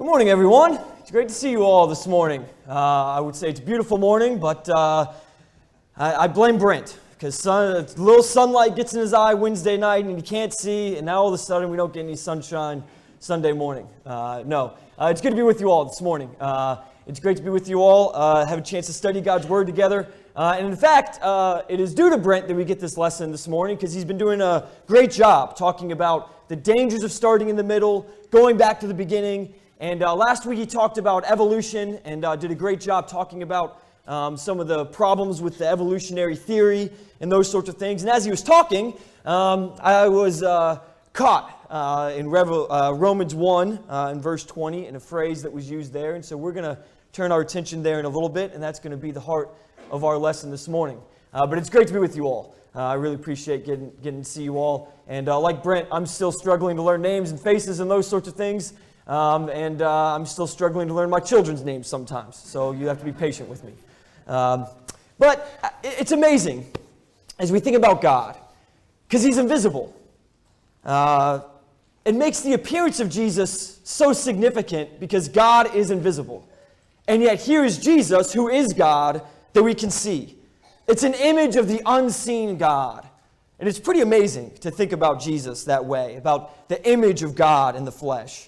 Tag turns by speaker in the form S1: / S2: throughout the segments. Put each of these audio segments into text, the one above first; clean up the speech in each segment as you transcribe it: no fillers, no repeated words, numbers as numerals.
S1: Good morning, everyone. It's great to see you all this morning. I would say it's a beautiful morning, but I blame Brent because a little sunlight gets in his eye Wednesday night and he can't see, and now all of a sudden we don't get any sunshine Sunday morning. It's good to be with you all this morning. It's great to be with you all, have a chance to study God's Word together. And in fact, it is due to Brent that we get this lesson this morning because he's been doing a great job talking about the dangers of starting in the middle, going back to the beginning. And last week he talked about evolution and did a great job talking about some of the problems with the evolutionary theory and those sorts of things. And as he was talking, I was caught in Romans 1 in verse 20 in a phrase that was used there. And so we're going to turn our attention there in a little bit, and that's going to be the heart of our lesson this morning. But it's great to be with you all. I really appreciate getting to see you all. And like Brent, I'm still struggling to learn names and faces and those sorts of things. I'm still struggling to learn my children's names sometimes, so you have to be patient with me. But it's amazing as we think about God, because He's invisible. It makes the appearance of Jesus so significant because God is invisible. And yet here is Jesus, who is God, that we can see. It's an image of the unseen God. And it's pretty amazing to think about Jesus that way, about the image of God in the flesh.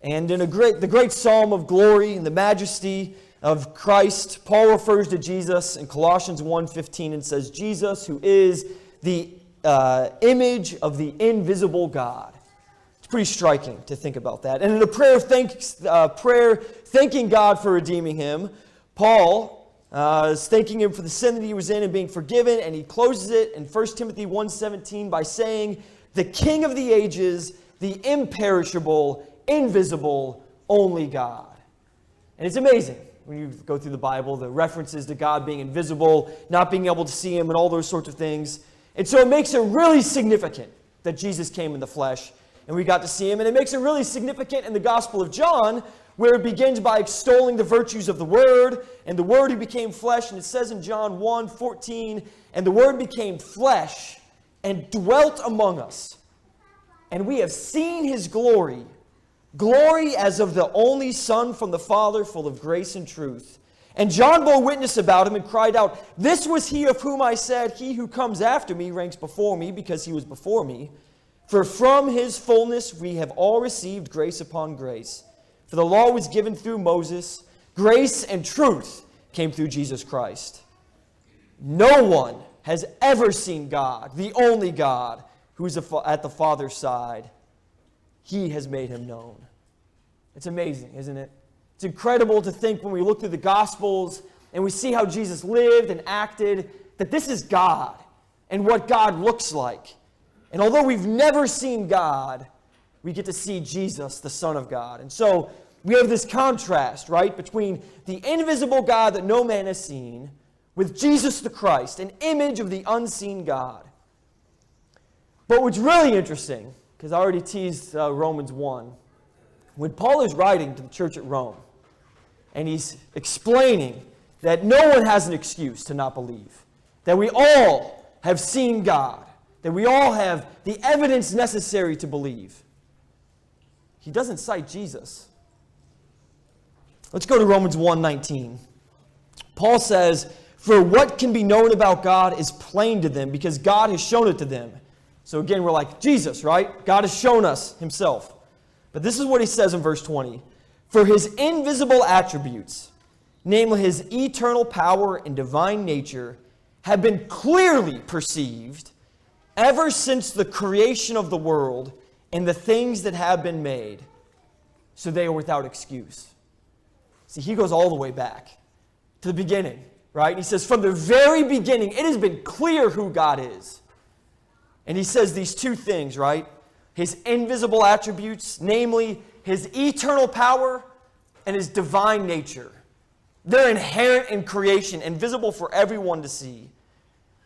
S1: And in the great psalm of glory and the majesty of Christ, Paul refers to Jesus in Colossians 1:15 and says, Jesus, who is the image of the invisible God. It's pretty striking to think about that. And in a prayer thanking God for redeeming him, Paul is thanking him for the sin that he was in and being forgiven, and he closes it in 1 Timothy 1:17 by saying, the King of the ages, the imperishable, invisible, only God. And it's amazing when you go through the Bible, the references to God being invisible, not being able to see Him, and all those sorts of things. And so it makes it really significant that Jesus came in the flesh and we got to see Him. And it makes it really significant in the Gospel of John, where it begins by extolling the virtues of the Word, and the Word who became flesh. And it says in John 1:14, and the Word became flesh and dwelt among us. And we have seen His glory, glory as of the only Son from the Father, full of grace and truth. And John bore witness about him and cried out, this was he of whom I said, he who comes after me ranks before me, because he was before me. For from his fullness we have all received grace upon grace. For the law was given through Moses, grace and truth came through Jesus Christ. No one has ever seen God, the only God, who is at the Father's side. He has made him known. It's amazing, isn't it? It's incredible to think when we look through the Gospels and we see how Jesus lived and acted, that this is God and what God looks like. And although we've never seen God, we get to see Jesus, the Son of God. And so we have this contrast, right, between the invisible God that no man has seen with Jesus the Christ, an image of the unseen God. But what's really interesting, because I already teased Romans 1. When Paul is writing to the church at Rome, and he's explaining that no one has an excuse to not believe, that we all have seen God, that we all have the evidence necessary to believe, he doesn't cite Jesus. Let's go to Romans 1:19. Paul says, for what can be known about God is plain to them, because God has shown it to them. So again, we're like, Jesus, right? God has shown us Himself. But this is what he says in verse 20. For His invisible attributes, namely His eternal power and divine nature, have been clearly perceived ever since the creation of the world and the things that have been made. So they are without excuse. See, he goes all the way back to the beginning, right? He says, from the very beginning, it has been clear who God is. And he says these two things, right? His invisible attributes, namely His eternal power and His divine nature. They're inherent in creation and visible for everyone to see.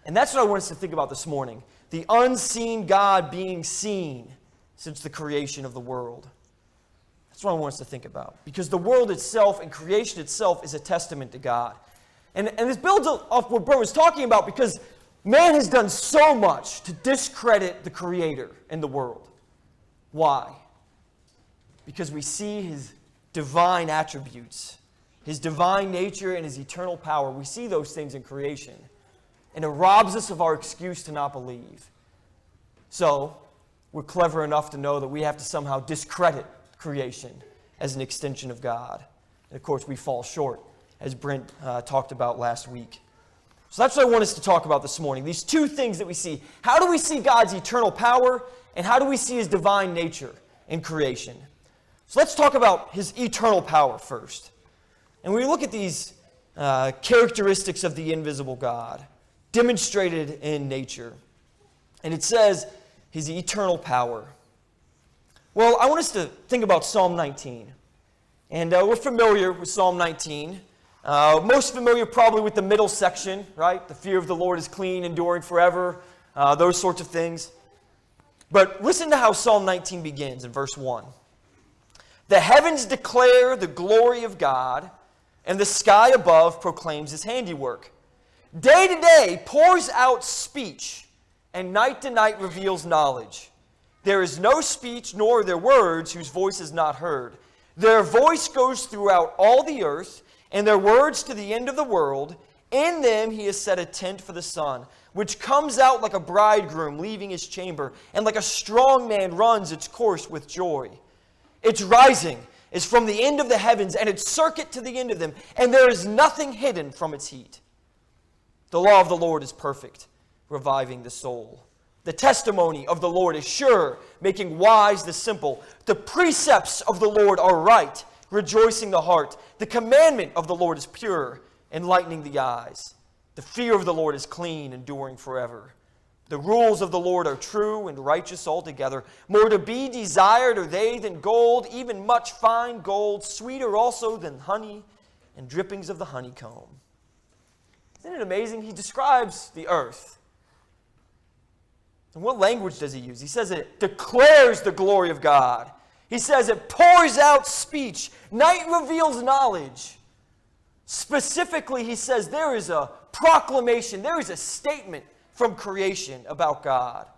S1: And that's what I want us to think about this morning. The unseen God being seen since the creation of the world. That's what I want us to think about. Because the world itself and creation itself is a testament to God. And this builds off what Bert was talking about, because man has done so much to discredit the Creator in the world. Why? Because we see His divine attributes, his divine nature and his eternal power. We see those things in creation. And it robs us of our excuse to not believe. So, we're clever enough to know that we have to somehow discredit creation as an extension of God. And of course, we fall short, as Brent talked about last week. So that's what I want us to talk about this morning. These two things that we see. How do we see God's eternal power, and how do we see his divine nature in creation? So let's talk about his eternal power first. And we look at these characteristics of the invisible God demonstrated in nature. And it says his eternal power. Well, I want us to think about Psalm 19. And we're familiar with Psalm 19. Most familiar probably with the middle section, right? The fear of the Lord is clean, enduring forever, those sorts of things. But listen to how Psalm 19 begins in verse 1. The heavens declare the glory of God, and the sky above proclaims his handiwork. Day to day pours out speech, and night to night reveals knowledge. There is no speech, nor are there words whose voice is not heard. Their voice goes throughout all the earth, and their words to the end of the world. In them he has set a tent for the sun, which comes out like a bridegroom leaving his chamber, and like a strong man runs its course with joy. Its rising is from the end of the heavens, and its circuit to the end of them, and there is nothing hidden from its heat. The law of the Lord is perfect, reviving the soul. The testimony of the Lord is sure, making wise the simple. The precepts of the Lord are right, rejoicing the heart. The commandment of the Lord is pure, enlightening the eyes. The fear of the Lord is clean, enduring forever. The rules of the Lord are true and righteous altogether. More to be desired are they than gold, even much fine gold, sweeter also than honey and drippings of the honeycomb. Isn't it amazing? He describes the earth. And what language does he use? He says it declares the glory of God. He says it pours out speech. Night reveals knowledge. Specifically, he says there is a proclamation, there is a statement from creation about God.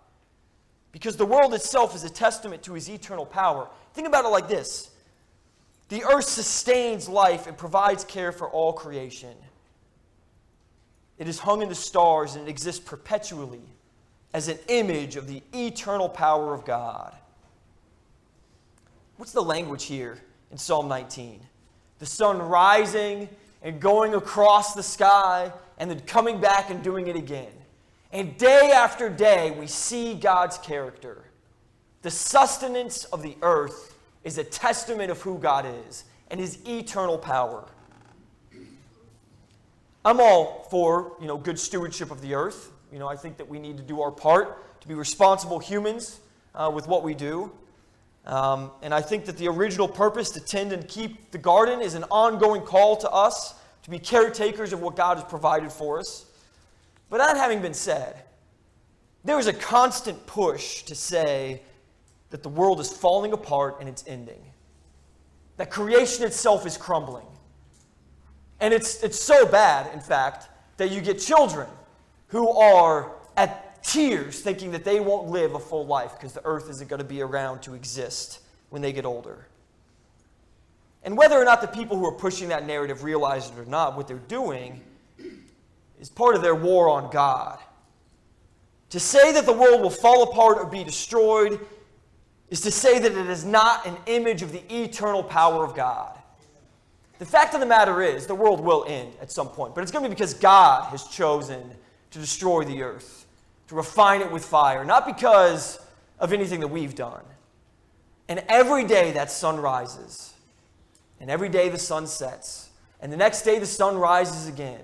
S1: Because the world itself is a testament to his eternal power. Think about it like this. The earth sustains life and provides care for all creation. It is hung in the stars and it exists perpetually as an image of the eternal power of God. What's the language here in Psalm 19? The sun rising and going across the sky and then coming back and doing it again. And day after day, we see God's character. The sustenance of the earth is a testament of who God is and his eternal power. I'm all for, good stewardship of the earth. I think that we need to do our part to be responsible humans with what we do. And I think that the original purpose to tend and keep the garden is an ongoing call to us to be caretakers of what God has provided for us. But that having been said, there is a constant push to say that the world is falling apart and it's ending. That creation itself is crumbling. And it's so bad, in fact, that you get children who are at tears thinking that they won't live a full life because the earth isn't going to be around to exist when they get older. And whether or not the people who are pushing that narrative realize it or not, what they're doing is part of their war on God. To say that the world will fall apart or be destroyed is to say that it is not an image of the eternal power of God. The fact of the matter is, the world will end at some point, but it's going to be because God has chosen to destroy the earth, to refine it with fire, not because of anything that we've done. And every day that sun rises, and every day the sun sets, and the next day the sun rises again.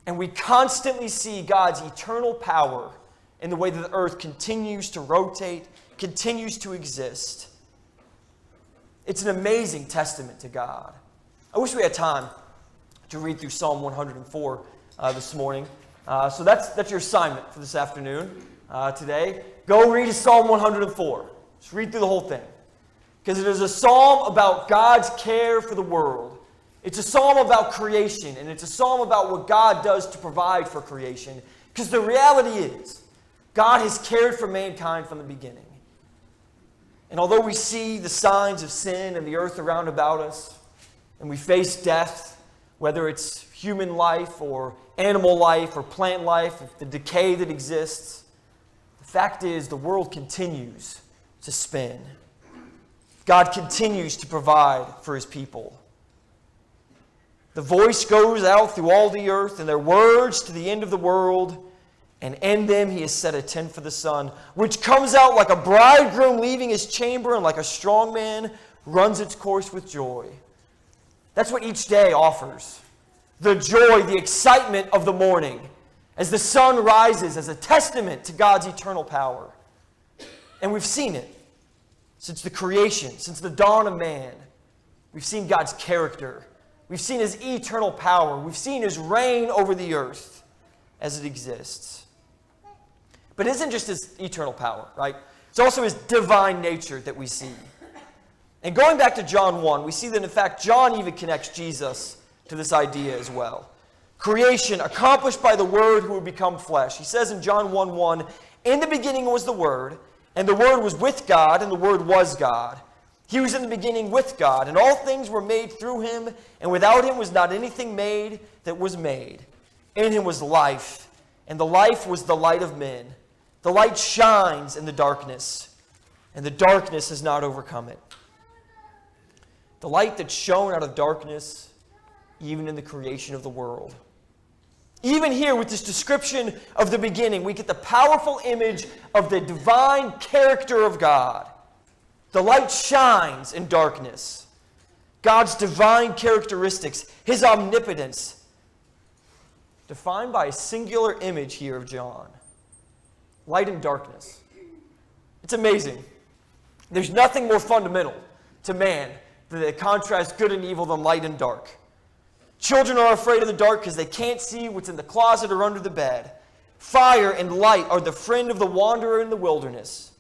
S1: And we constantly see God's eternal power in the way that the earth continues to rotate, continues to exist. It's an amazing testament to God. I wish we had time to read through Psalm 104 this morning. So that's your assignment for this afternoon today. Go read Psalm 104. Just read through the whole thing. Because it is a psalm about God's care for the world. It's a psalm about creation, and it's a psalm about what God does to provide for creation. Because the reality is, God has cared for mankind from the beginning. And although we see the signs of sin and the earth around about us, and we face death, whether it's human life or animal life or plant life, the decay that exists, the fact is the world continues to spin. God continues to provide for his people. The voice goes out through all the earth, and their words to the end of the world, and in them he has set a tent for the sun, which comes out like a bridegroom leaving his chamber, and like a strong man runs its course with joy. That's what each day offers. The joy, the excitement of the morning, as the sun rises as a testament to God's eternal power. And we've seen it since the creation, since the dawn of man. We've seen God's character. We've seen his eternal power. We've seen his reign over the earth as it exists. But it isn't just his eternal power, right? It's also his divine nature that we see. And going back to John 1, we see that in fact John even connects Jesus to this idea as well. Creation accomplished by the Word who would become flesh. He says in John 1:1, "In the beginning was the Word, and the Word was with God, and the Word was God. He was in the beginning with God, and all things were made through him, and without him was not anything made that was made. In him was life, and the life was the light of men. The light shines in the darkness, and the darkness has not overcome it." The light that shone out of darkness, even in the creation of the world. Even here with this description of the beginning, we get the powerful image of the divine character of God. The light shines in darkness. God's divine characteristics, his omnipotence, defined by a singular image here of John. Light and darkness. It's amazing. There's nothing more fundamental to man than the contrast good and evil than light and dark. Children are afraid of the dark because they can't see what's in the closet or under the bed. Fire and light are the friend of the wanderer in the wilderness.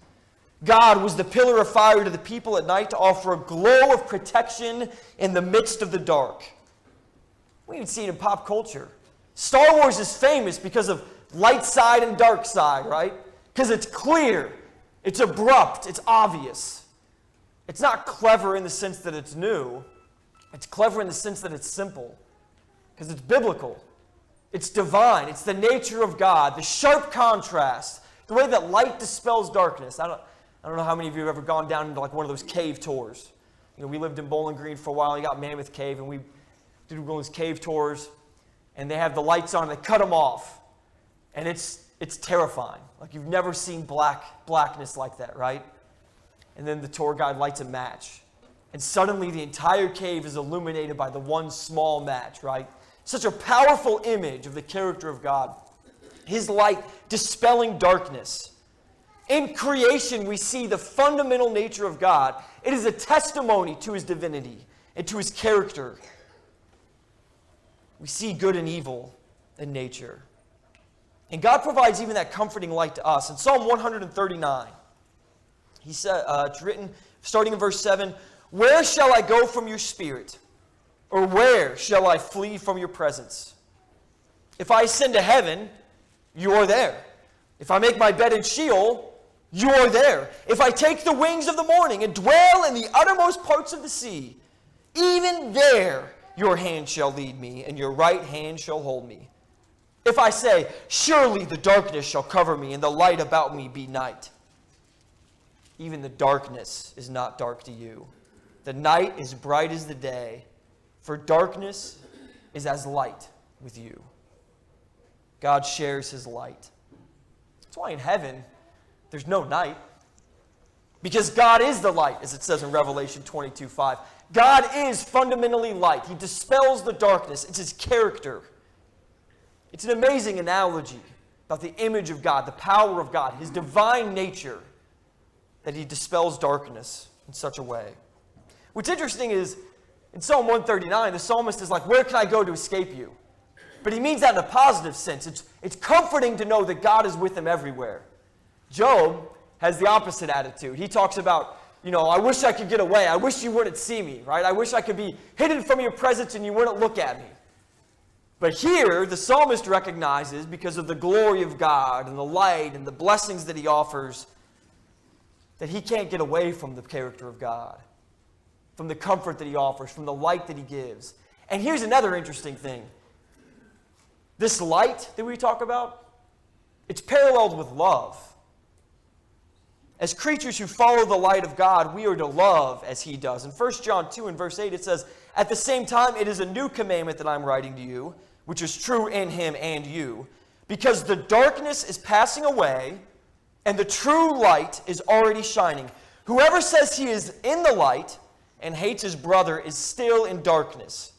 S1: God was the pillar of fire to the people at night to offer a glow of protection in the midst of the dark. We even see it in pop culture. Star Wars is famous because of light side and dark side, right? Because it's clear, it's abrupt, it's obvious. It's not clever in the sense that it's new. It's clever in the sense that it's simple. Because it's biblical. It's divine. It's the nature of God. The sharp contrast. The way that light dispels darkness. I don't know how many of you have ever gone down into like one of those cave tours. You know, we lived in Bowling Green for a while. You got Mammoth Cave, and we did one of those cave tours. And they have the lights on, and they cut them off. And it's terrifying. Like you've never seen blackness like that, right? And then the tour guide lights a match. And suddenly the entire cave is illuminated by the one small match, right? Such a powerful image of the character of God. His light dispelling darkness. In creation, we see the fundamental nature of God. It is a testimony to his divinity and to his character. We see good and evil in nature. And God provides even that comforting light to us. In Psalm 139, he said, it's written, starting in verse 7, "Where shall I go from your spirit? Or where shall I flee from your presence? If I ascend to heaven, you are there. If I make my bed in Sheol, you are there. If I take the wings of the morning and dwell in the uttermost parts of the sea, even there your hand shall lead me, and your right hand shall hold me. If I say, surely the darkness shall cover me, and the light about me be night. Even the darkness is not dark to you. The night is bright as the day, for darkness is as light with you." God shares his light. That's why in heaven, there's no night. Because God is the light, as it says in Revelation 22:5. God is fundamentally light. He dispels the darkness. It's his character. It's an amazing analogy about the image of God, the power of God, his divine nature, that he dispels darkness in such a way. What's interesting is, in Psalm 139, the psalmist is like, where can I go to escape you? But he means that in a positive sense. It's comforting to know that God is with him everywhere. Job has the opposite attitude. He talks about, I wish I could get away. I wish you wouldn't see me, right? I wish I could be hidden from your presence and you wouldn't look at me. But here, the psalmist recognizes, because of the glory of God and the light and the blessings that he offers, that he can't get away from the character of God, from the comfort that he offers, from the light that he gives. And here's another interesting thing. This light that we talk about, it's paralleled with love. As creatures who follow the light of God, we are to love as he does. In 1 John 2 and verse 8, it says, "At the same time, it is a new commandment that I'm writing to you, which is true in him and you, because the darkness is passing away, and the true light is already shining. Whoever says he is in the light and hates his brother is still in darkness.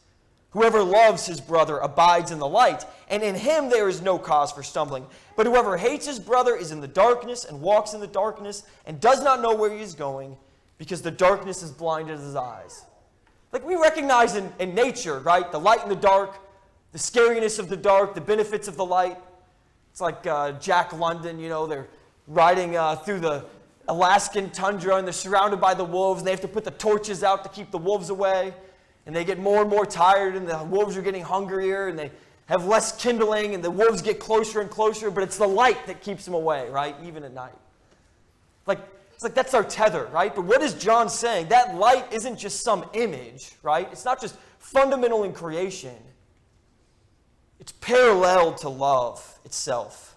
S1: Whoever loves his brother abides in the light, and in him there is no cause for stumbling. But whoever hates his brother is in the darkness and walks in the darkness and does not know where he is going, because the darkness has blinded his eyes." Like we recognize in nature, right? The light and the dark, the scariness of the dark, the benefits of the light. It's like Jack London, they're riding through the Alaskan tundra and they're surrounded by the wolves and they have to put the torches out to keep the wolves away. And they get more and more tired and the wolves are getting hungrier and they have less kindling and the wolves get closer and closer, but it's the light that keeps them away, right? Even at night. It's like that's our tether, right? But what is John saying? That light isn't just some image, right? It's not just fundamental in creation. It's parallel to love itself.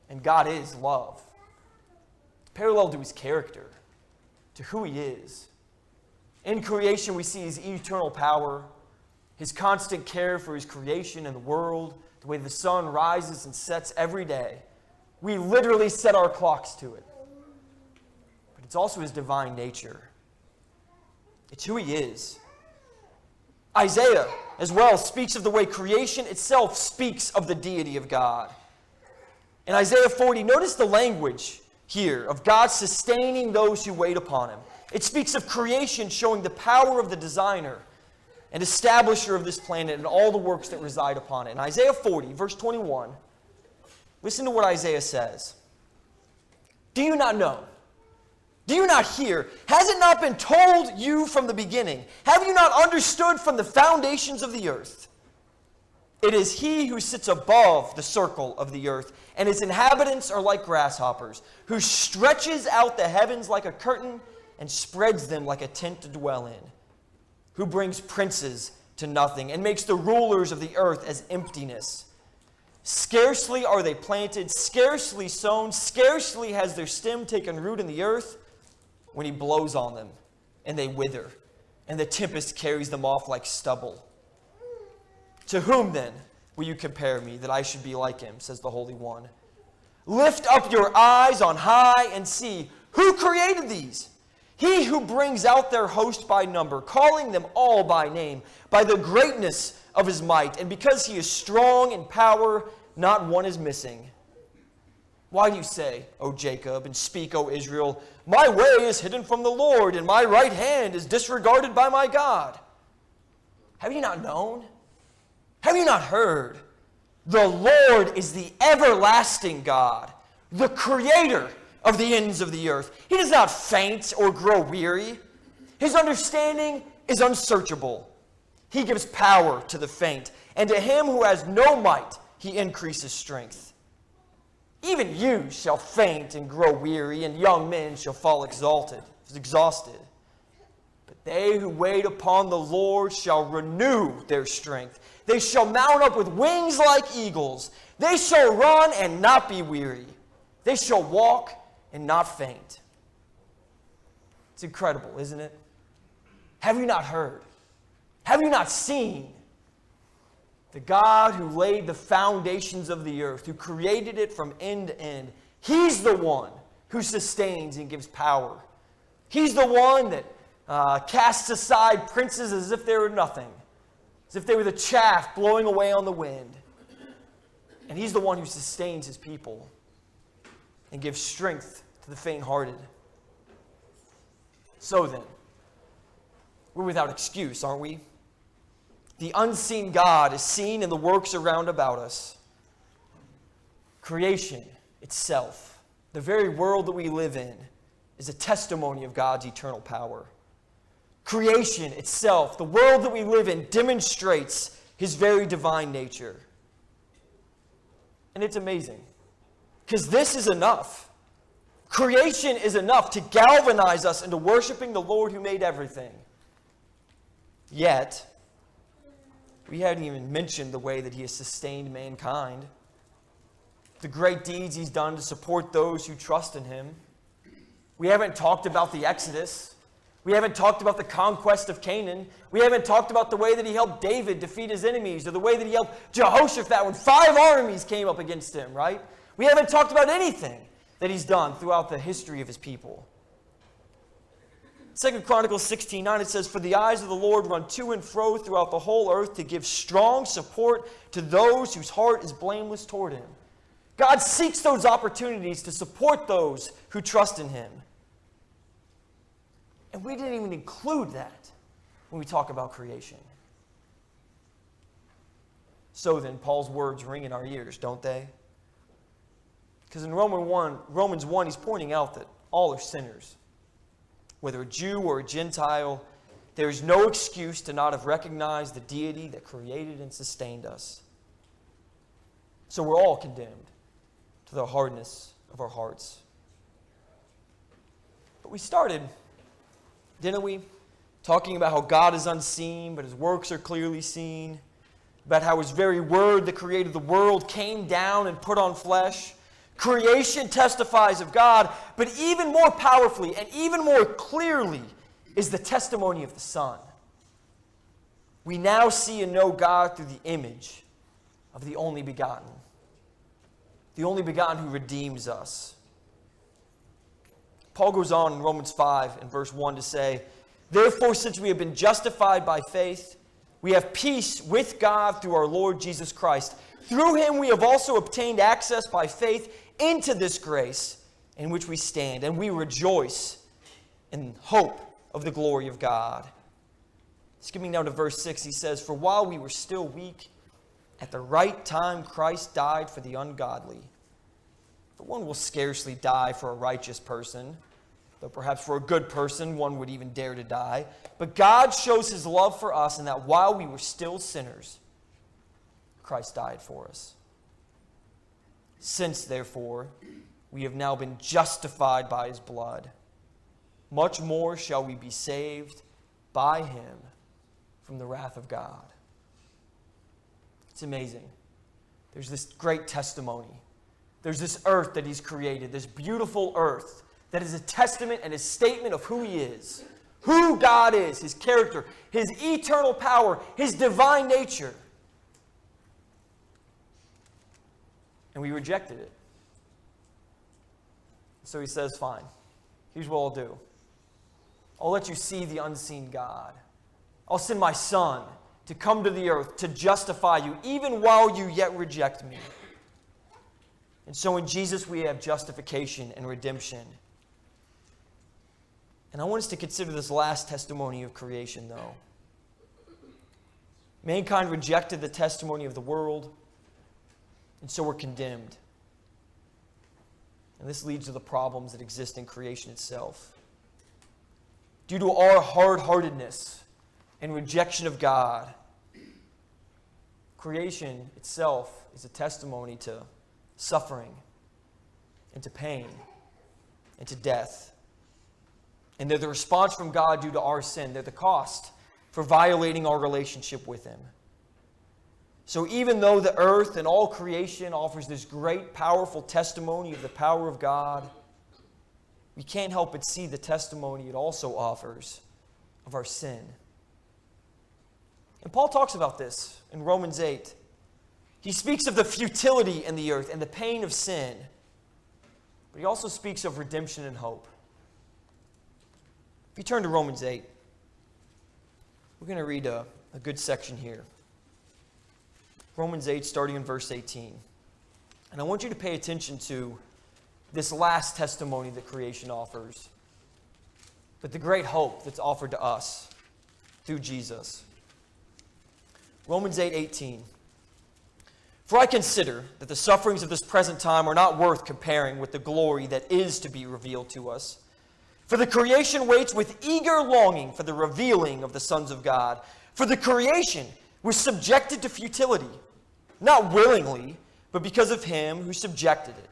S1: And God is love. It's parallel to his character, to who he is. In creation, we see his eternal power, his constant care for his creation and the world, the way the sun rises and sets every day. We literally set our clocks to it. But it's also his divine nature. It's who he is. Isaiah, as well, speaks of the way creation itself speaks of the deity of God. In Isaiah 40, notice the language here of God sustaining those who wait upon him. It speaks of creation showing the power of the designer and establisher of this planet and all the works that reside upon it. In Isaiah 40, verse 21, listen to what Isaiah says. "Do you not know? Do you not hear? Has it not been told you from the beginning? Have you not understood from the foundations of the earth? It is he who sits above the circle of the earth, and its inhabitants are like grasshoppers, who stretches out the heavens like a curtain and spreads them like a tent to dwell in, who brings princes to nothing and makes the rulers of the earth as emptiness. Scarcely are they planted, scarcely sown, scarcely has their stem taken root in the earth, when he blows on them, and they wither, and the tempest carries them off like stubble. To whom then will you compare me, that I should be like him, says the Holy One? Lift up your eyes on high and see, who created these? He who brings out their host by number, calling them all by name, by the greatness of his might, and because he is strong in power, not one is missing. Why do you say, O Jacob, and speak, O Israel, my way is hidden from the Lord, and my right hand is disregarded by my God? Have you not known? Have you not heard? The Lord is the everlasting God, the creator of the ends of the earth. He does not faint or grow weary. His understanding is unsearchable. He gives power to the faint, and to him who has no might, he increases strength. Even you shall faint and grow weary, and young men shall fall exhausted. But they who wait upon the Lord shall renew their strength. They shall mount up with wings like eagles. They shall run and not be weary. They shall walk and not faint. It's incredible, isn't it? Have you not heard? Have you not seen? The God who laid the foundations of the earth, who created it from end to end, he's the one who sustains and gives power. He's the one that casts aside princes as if they were nothing, as if they were the chaff blowing away on the wind. And he's the one who sustains his people and gives strength to the faint-hearted. So then, we're without excuse, aren't we? The unseen God is seen in the works around about us. Creation itself, the very world that we live in, is a testimony of God's eternal power. Creation itself, the world that we live in, demonstrates his very divine nature. And it's amazing, because this is enough. Creation is enough to galvanize us into worshiping the Lord who made everything. Yet, we hadn't even mentioned the way that he has sustained mankind, the great deeds he's done to support those who trust in him. We haven't talked about the Exodus. We haven't talked about the conquest of Canaan. We haven't talked about the way that he helped David defeat his enemies, or the way that he helped Jehoshaphat when 5 armies came up against him, right? We haven't talked about anything that he's done throughout the history of his people. 2 Chronicles 16:9, it says, "For the eyes of the Lord run to and fro throughout the whole earth to give strong support to those whose heart is blameless toward him." God seeks those opportunities to support those who trust in him. And we didn't even include that when we talk about creation. So then, Paul's words ring in our ears, don't they? Because in Romans 1, he's pointing out that all are sinners. Whether a Jew or a Gentile, there is no excuse to not have recognized the deity that created and sustained us. So we're all condemned to the hardness of our hearts. But we started, didn't we? Talking about how God is unseen, but his works are clearly seen. About how his very word that created the world came down and put on flesh. Creation testifies of God, but even more powerfully and even more clearly is the testimony of the Son. We now see and know God through the image of the only begotten who redeems us. Paul goes on in Romans 5 and verse 1 to say, "Therefore, since we have been justified by faith, we have peace with God through our Lord Jesus Christ. Through him we have also obtained access by faith into this grace in which we stand, and we rejoice in hope of the glory of God." Skipping down to verse 6, he says, "For while we were still weak, at the right time Christ died for the ungodly. For one will scarcely die for a righteous person, though perhaps for a good person one would even dare to die. But God shows his love for us in that while we were still sinners, Christ died for us. Since, therefore, we have now been justified by his blood, much more shall we be saved by him from the wrath of God." It's amazing. There's this great testimony. There's this earth that he's created, this beautiful earth that is a testament and a statement of who he is, who God is, his character, his eternal power, his divine nature. And we rejected it. So he says, fine, here's what I'll do. I'll let you see the unseen God. I'll send my Son to come to the earth to justify you, even while you yet reject me. And so in Jesus we have justification and redemption. And I want us to consider this last testimony of creation, though. Mankind rejected the testimony of the world, and so we're condemned. And this leads to the problems that exist in creation itself. Due to our hard-heartedness and rejection of God, creation itself is a testimony to suffering and to pain and to death. And they're the response from God due to our sin. They're the cost for violating our relationship with him. So even though the earth and all creation offers this great, powerful testimony of the power of God, we can't help but see the testimony it also offers of our sin. And Paul talks about this in Romans 8. He speaks of the futility in the earth and the pain of sin. But he also speaks of redemption and hope. If you turn to Romans 8, we're going to read a good section here. Romans 8, starting in verse 18. And I want you to pay attention to this last testimony that creation offers, but the great hope that's offered to us through Jesus. Romans 8:18. "For I consider that the sufferings of this present time are not worth comparing with the glory that is to be revealed to us. For the creation waits with eager longing for the revealing of the sons of God. For the creation was subjected to futility, not willingly, but because of him who subjected it,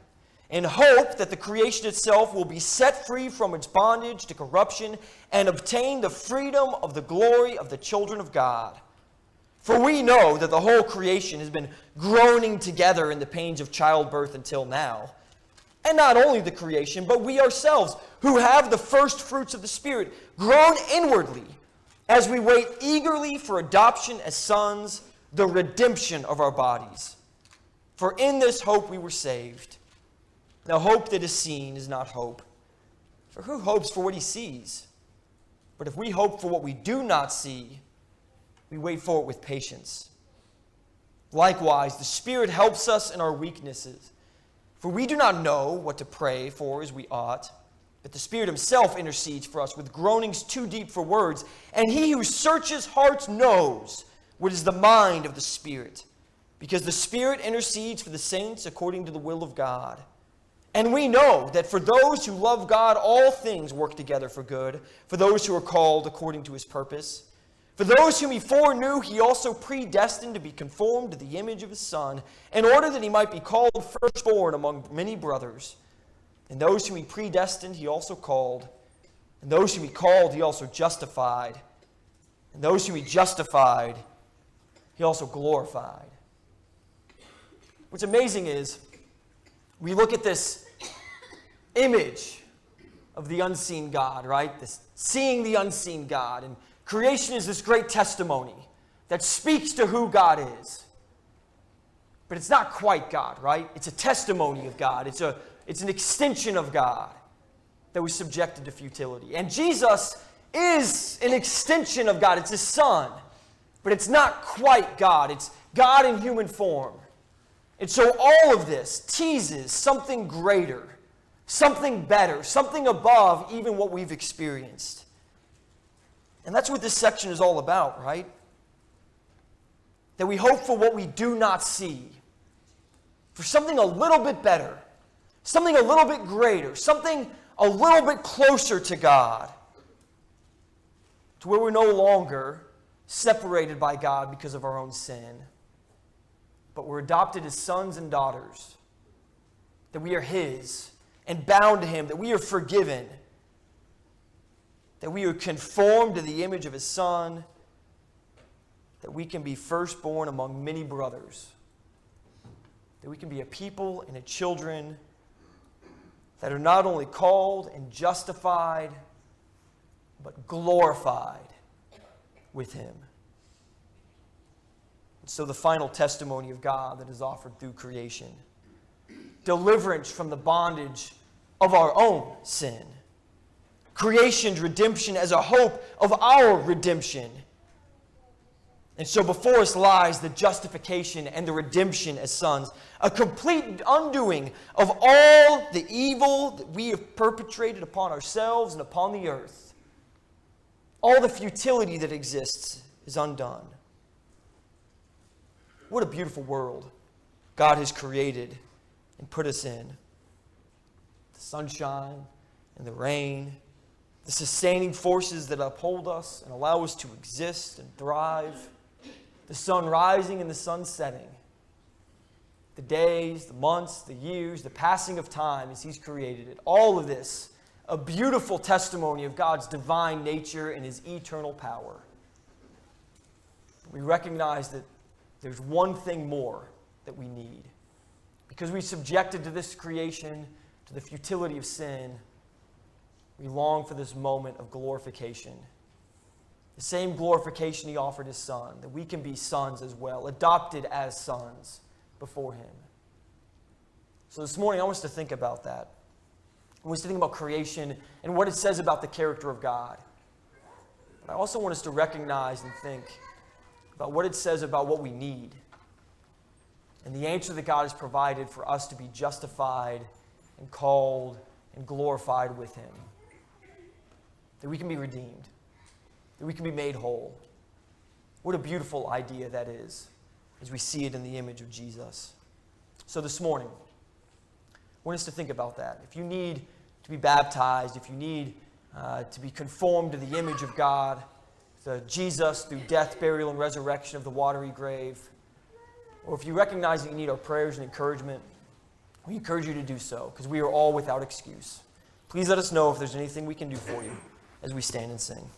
S1: in hope that the creation itself will be set free from its bondage to corruption and obtain the freedom of the glory of the children of God. For we know that the whole creation has been groaning together in the pains of childbirth until now. And not only the creation, but we ourselves, who have the first fruits of the Spirit, groan inwardly as we wait eagerly for adoption as sons, the redemption of our bodies. For in this hope we were saved. Now hope that is seen is not hope. For who hopes for what he sees? But if we hope for what we do not see, we wait for it with patience. Likewise, the Spirit helps us in our weaknesses. For we do not know what to pray for as we ought, but the Spirit himself intercedes for us with groanings too deep for words. And he who searches hearts knows what is the mind of the Spirit, because the Spirit intercedes for the saints according to the will of God. And we know that for those who love God, all things work together for good, for those who are called according to his purpose. For those whom he foreknew, he also predestined to be conformed to the image of his Son, in order that he might be called firstborn among many brothers. And those whom he predestined, he also called. And those whom he called, he also justified. And those whom he justified, he also glorified. What's amazing is, we look at this image of the unseen God, right? This seeing the unseen God. And creation is this great testimony that speaks to who God is. But it's not quite God, right? It's a testimony of God. It's an extension of God that was subjected to futility. And Jesus is an extension of God. It's his Son. But it's not quite God. It's God in human form. And so all of this teases something greater, something better, something above even what we've experienced. And that's what this section is all about, right? That we hope for what we do not see, for something a little bit better, something a little bit greater, something a little bit closer to God, to where we're no longer separated by God because of our own sin, but we're adopted as sons and daughters, that we are his and bound to him, that we are forgiven, that we are conformed to the image of his Son, that we can be firstborn among many brothers, that we can be a people and a children that are not only called and justified, but glorified with him. And so the final testimony of God that is offered through creation, deliverance from the bondage of our own sin, creation's redemption as a hope of our redemption. And so before us lies the justification and the redemption as sons, a complete undoing of all the evil that we have perpetrated upon ourselves and upon the earth. All the futility that exists is undone. What a beautiful world God has created and put us in. The sunshine and the rain, the sustaining forces that uphold us and allow us to exist and thrive, the sun rising and the sun setting, the days, the months, the years, the passing of time as he's created it. All of this, a beautiful testimony of God's divine nature and his eternal power. We recognize that there's one thing more that we need. Because we subjected to this creation, to the futility of sin, we long for this moment of glorification. The same glorification he offered his Son, that we can be sons as well, adopted as sons before him. So this morning I want us to think about that. I want us to think about creation and what it says about the character of God. But I also want us to recognize and think about what it says about what we need and the answer that God has provided for us to be justified and called and glorified with him. That we can be redeemed, that we can be made whole. What a beautiful idea that is as we see it in the image of Jesus. So this morning, I want us to think about that. If you need to be baptized, if you need to be conformed to the image of God, to Jesus through death, burial, and resurrection of the watery grave, or if you recognize that you need our prayers and encouragement, We encourage you to do so, because we are all without excuse. Please let us know if there's anything we can do for you as we stand and sing.